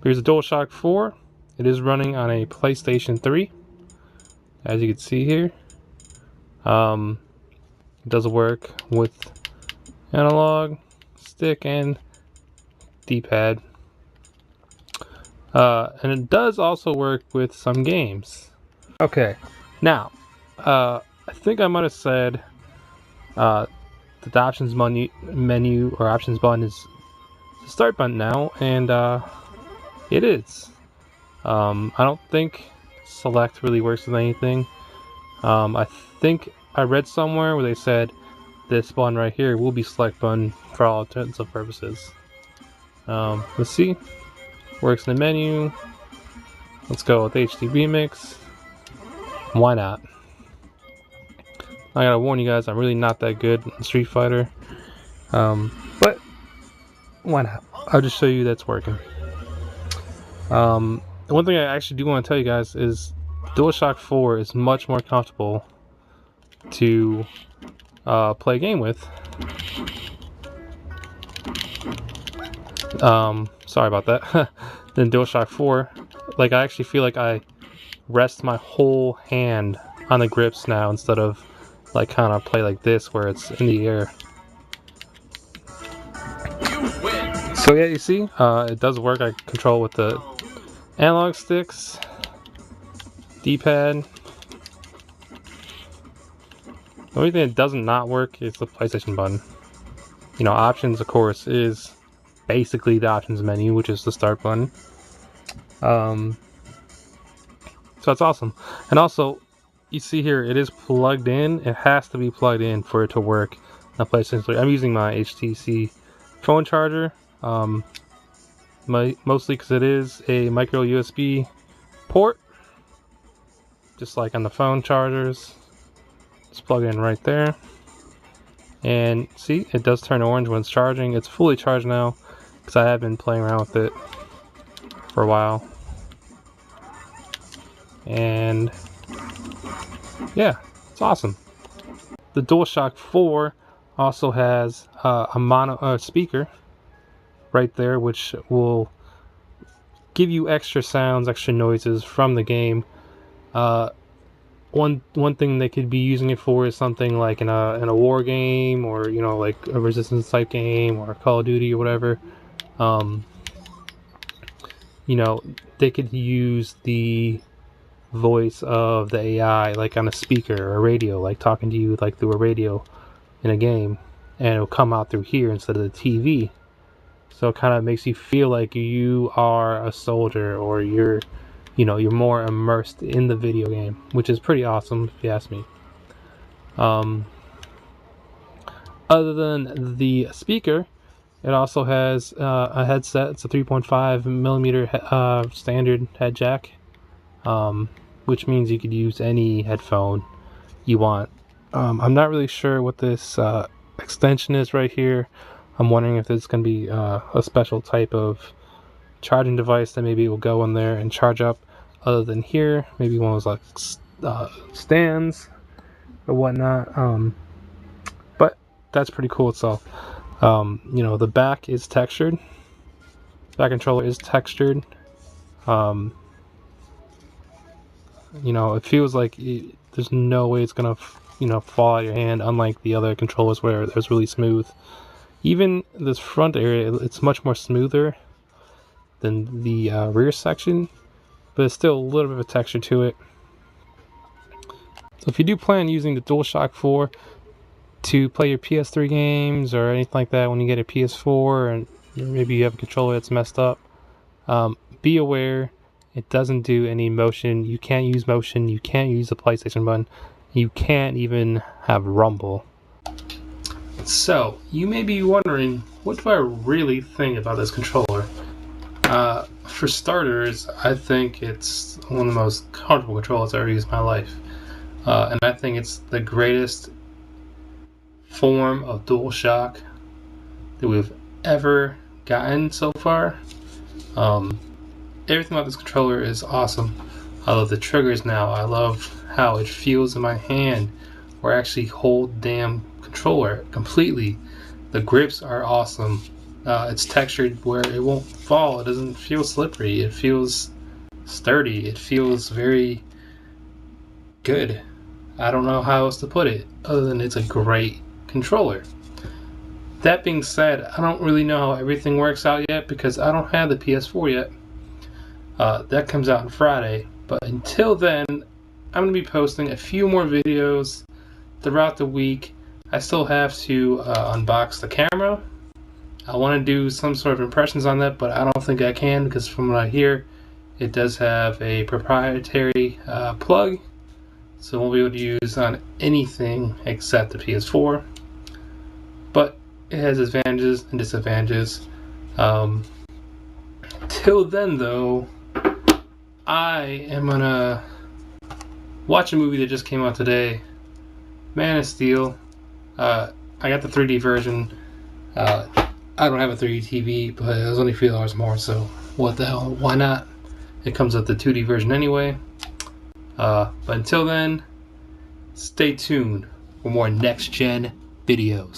Here's the Dualshock 4. It is running on a PlayStation 3, as you can see here. It does work with analog, stick, and D-pad. And it does also work with some games. Okay, now, I think I might have said the options menu or options button is the start button now, and it is. I don't think select really works with anything. I think I read somewhere where they said this button right here will be select button for all intents and purposes. Let's see. Works in the menu. Let's go with HD Remix. Why not? I gotta warn you guys, I'm really not that good in Street Fighter. But why not? I'll just show you that's working. One thing I actually do want to tell you guys is Dualshock 4 is much more comfortable to play a game with. Sorry about that. Than Dualshock 4. Like, I actually feel like I rest my whole hand on the grips now instead of like kind of play like this where it's in the air. So yeah, you see, it does work. I control with the analog sticks, D-pad. The only thing that does not work is the PlayStation button. You know, options, of course, is basically the options menu, which is the start button. So that's awesome. And also, you see here, it is plugged in. It has to be plugged in for it to work on PlayStation 3. I'm using my HTC phone charger, mostly because it is a micro USB port, just like on the phone chargers. Just plug it in right there. And see, it does turn orange when it's charging. It's fully charged now because I have been playing around with it for a while. And yeah, it's awesome. The Dualshock 4 also has a mono speaker right there, which will give you extra sounds, extra noises from the game. One thing they could be using it for is something like in a war game, or you know, like a resistance type game, or Call of Duty or whatever. You know, they could use the voice of the AI like on a speaker or a radio, like talking to you like through a radio in a game, and it'll come out through here instead of the TV. So it kind of makes you feel like you are a soldier, or you're more immersed in the video game, which is pretty awesome if you ask me. Other than the speaker, it also has a headset. It's a 3.5 millimeter standard head jack, which means you could use any headphone you want. I'm not really sure what this extension is right here. I'm wondering if it's going to be a special type of charging device that maybe will go in there and charge up. Other than here, maybe one of those like stands or whatnot. But that's pretty cool itself. You know, the back is textured. Back controller is textured. You know, it feels like there's no way it's gonna, fall out of your hand. Unlike the other controllers where it's really smooth. Even this front area, it's much more smoother than the rear section, but it's still a little bit of a texture to it. So if you do plan using the Dualshock 4 to play your PS3 games or anything like that when you get a PS4, and maybe you have a controller that's messed up, be aware it doesn't do any motion. You can't use motion. You can't use the PlayStation button. You can't even have rumble. So, you may be wondering, what do I really think about this controller? For starters, I think it's one of the most comfortable controllers I've ever used in my life. And I think it's the greatest form of DualShock that we've ever gotten so far. Everything about this controller is awesome. I love the triggers now. I love how it feels in my hand, or actually hold the damn controller completely. The grips are awesome. It's textured where it won't fall. It doesn't feel slippery. It feels sturdy. It feels very good. I don't know how else to put it other than it's a great controller. That being said, I don't really know how everything works out yet because I don't have the PS4 yet. That comes out on Friday. But until then, I'm going to be posting a few more videos throughout the week. I still have to unbox the camera. I want to do some sort of impressions on that, but I don't think I can because from what I hear, it does have a proprietary plug. So it won't be able to use on anything except the PS4. But it has advantages and disadvantages. Till then, though, I am gonna watch a movie that just came out today, Man of Steel. I got the 3D version. I don't have a 3D TV, but it was only $3 more, so what the hell? Why not? It comes with the 2D version anyway. But until then, stay tuned for more next-gen videos.